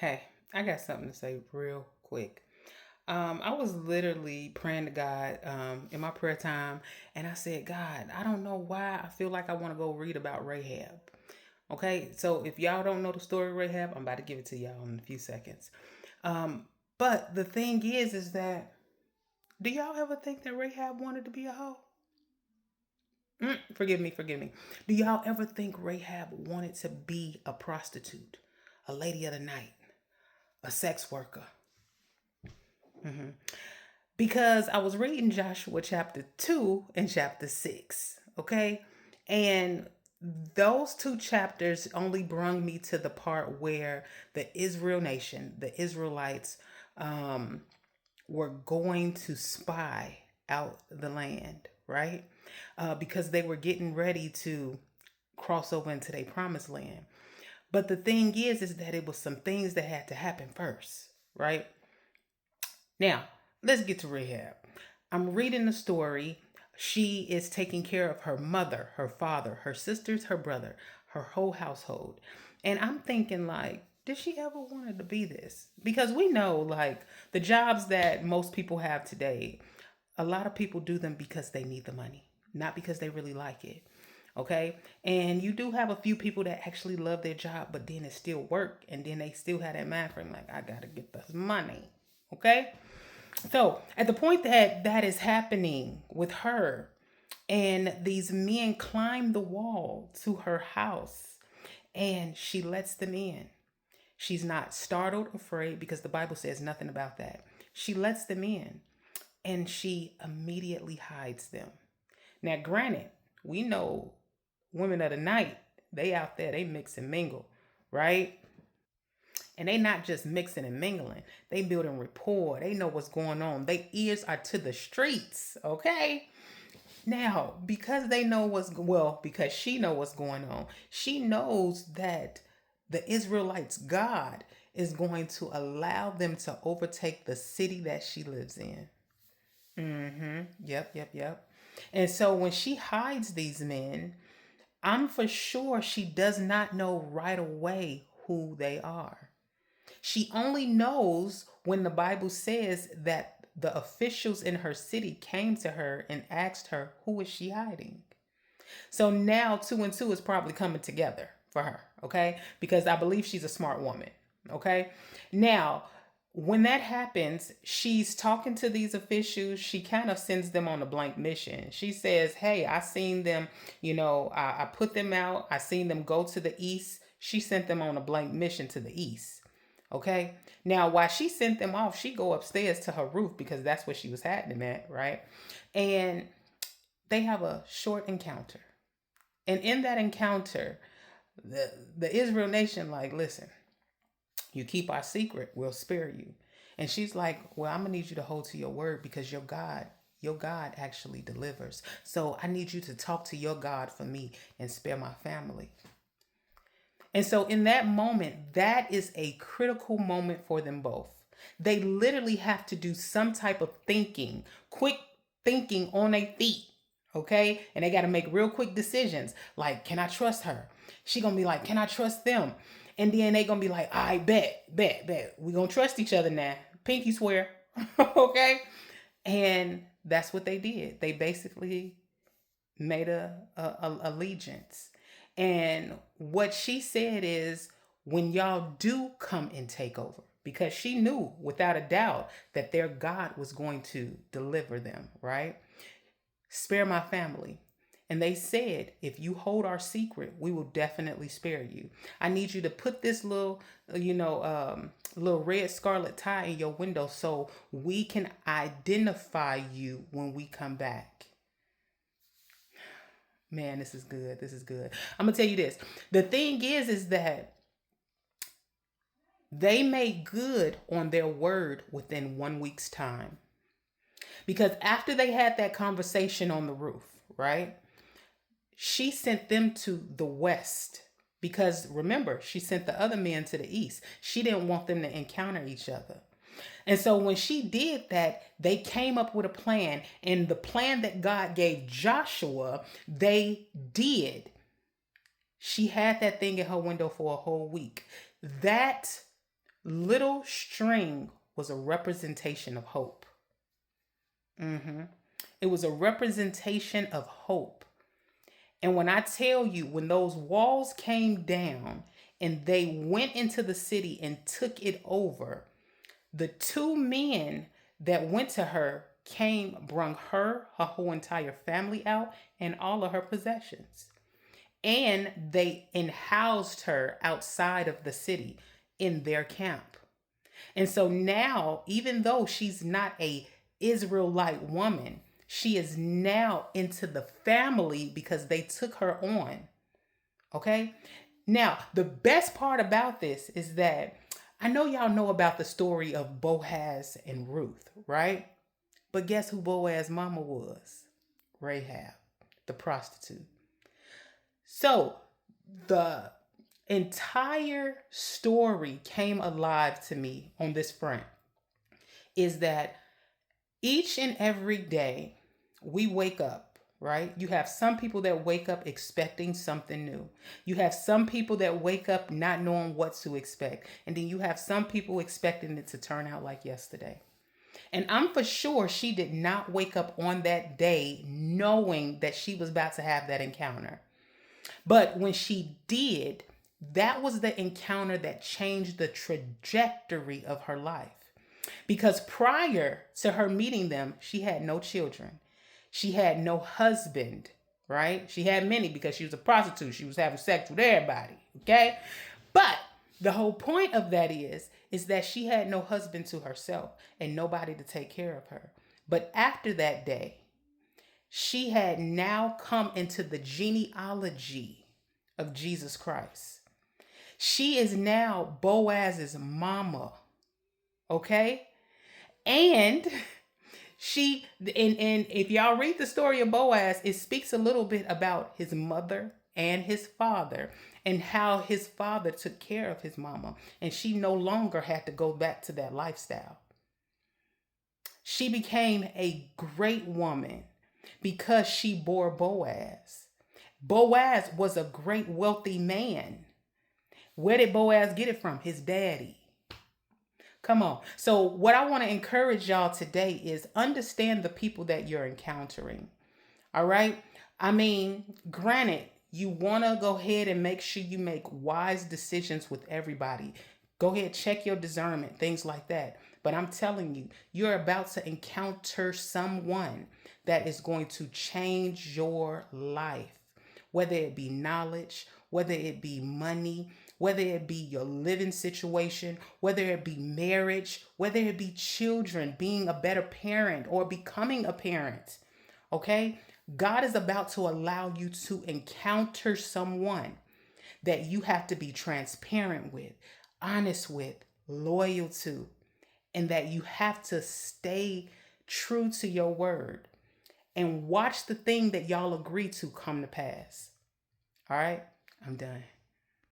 Hey, I got something to say real quick. I was literally praying to God in my prayer time, and I said, God, I don't know why I feel like I want to go read about Rahab. Okay, so if y'all don't know the story of Rahab, I'm about to give it to y'all in a few seconds. Um, but the thing is that do y'all ever think that Rahab wanted to be a hoe? Forgive me. Do y'all ever think Rahab wanted to be a prostitute, a lady of the night, a sex worker? Mhm. Because I was reading Joshua chapter 2 and chapter 6, okay? And those two chapters only brung me to the part where the Israel nation, the Israelites, um, were going to spy out the land, right? Because they were getting ready to cross over into their promised land. But the thing is that it was some things that had to happen first, right? Now, let's get to Rahab. I'm reading the story. She is taking care of her mother, her father, her sisters, her brother, her whole household. And I'm thinking, like, did she ever wanted to be this? Because we know, like, the jobs that most people have today, a lot of people do them because they need the money, not because they really like it. Okay. And you do have a few people that actually love their job, but then it still work. And then they still have that mind frame, like, I got to get this money. Okay. So at the point that that is happening with her, and these men climb the wall to her house, and she lets them in. She's not startled, afraid, because the Bible says nothing about that. She lets them in, and she immediately hides them. Now, granted, we know women of the night, they out there, they mix and mingle, right? And they not just mixing and mingling. They building rapport. They know what's going on. Their ears are to the streets. Okay. Now, because they know because she know what's going on. She knows that the Israelites' God is going to allow them to overtake the city that she lives in. Mm-hmm. Yep. And so when she hides these men, I'm for sure she does not know right away who they are. She only knows when the Bible says that the officials in her city came to her and asked her, who is she hiding? So now two and two is probably coming together for her, okay? Because I believe she's a smart woman, okay? Now, when that happens, she's talking to these officials. She kind of sends them on a blank mission. She says, hey, I seen them, I put them out. I seen them go to the east. She sent them on a blank mission to the east. Okay. Now, while she sent them off, she go upstairs to her roof because that's where she was hiding them at, right? And they have a short encounter. And in that encounter, the Israel nation, like, listen, you keep our secret, we'll spare you. And she's like, well, I'm gonna need you to hold to your word because your God actually delivers. So I need you to talk to your God for me and spare my family. And so, in that moment, that is a critical moment for them both. They literally have to do some type of thinking, quick thinking on their feet. Okay. And they got to make real quick decisions. Like, can I trust her? She going to be like, can I trust them? And then they going to be like, I bet. We going to trust each other now. Pinky swear. Okay. And that's what they did. They basically made a allegiance. And what she said is, when y'all do come and take over, because she knew without a doubt that their God was going to deliver them, right? Spare my family. And they said, if you hold our secret, we will definitely spare you. I need you to put this little red scarlet tie in your window so we can identify you when we come back. Man, this is good. This is good. I'm gonna tell you this. The thing is that they made good on their word within 1 week's time. Because after they had that conversation on the roof, right? She sent them to the west. Because remember, she sent the other men to the east. She didn't want them to encounter each other. And so when she did that, they came up with a plan. And the plan that God gave Joshua, they did. She had that thing in her window for a whole week. That little string was a representation of hope. It was a representation of hope. And when I tell you, when those walls came down and they went into the city and took it over, the two men that went to her brung her whole entire family out and all of her possessions. And they housed her outside of the city in their camp. And so now, even though she's not a Israelite woman, she is now into the family because they took her on. Okay? Now, the best part about this is that I know y'all know about the story of Boaz and Ruth, right? But guess who Boaz's mama was? Rahab, the prostitute. So the entire story came alive to me on this front is that each and every day we wake up, right? You have some people that wake up expecting something new. You have some people that wake up not knowing what to expect. And then you have some people expecting it to turn out like yesterday. And I'm for sure she did not wake up on that day knowing that she was about to have that encounter. But when she did, that was the encounter that changed the trajectory of her life. Because prior to her meeting them, she had no children. She had no husband, right? She had many because she was a prostitute. She was having sex with everybody, okay? But the whole point of that is that she had no husband to herself and nobody to take care of her. But after that day, she had now come into the genealogy of Jesus Christ. She is now Boaz's mama, okay? And and if y'all read the story of Boaz, it speaks a little bit about his mother and his father and how his father took care of his mama. And she no longer had to go back to that lifestyle. She became a great woman because she bore Boaz. Boaz was a great wealthy man. Where did Boaz get it from? His daddy. Come on. So what I want to encourage y'all today is understand the people that you're encountering. All right. I mean, granted, you want to go ahead and make sure you make wise decisions with everybody. Go ahead, check your discernment, things like that. But I'm telling you, you're about to encounter someone that is going to change your life, whether it be knowledge, whether it be money, whether it be your living situation, whether it be marriage, whether it be children, being a better parent or becoming a parent. Okay? God is about to allow you to encounter someone that you have to be transparent with, honest with, loyal to, and that you have to stay true to your word and watch the thing that y'all agree to come to pass. All right? I'm done.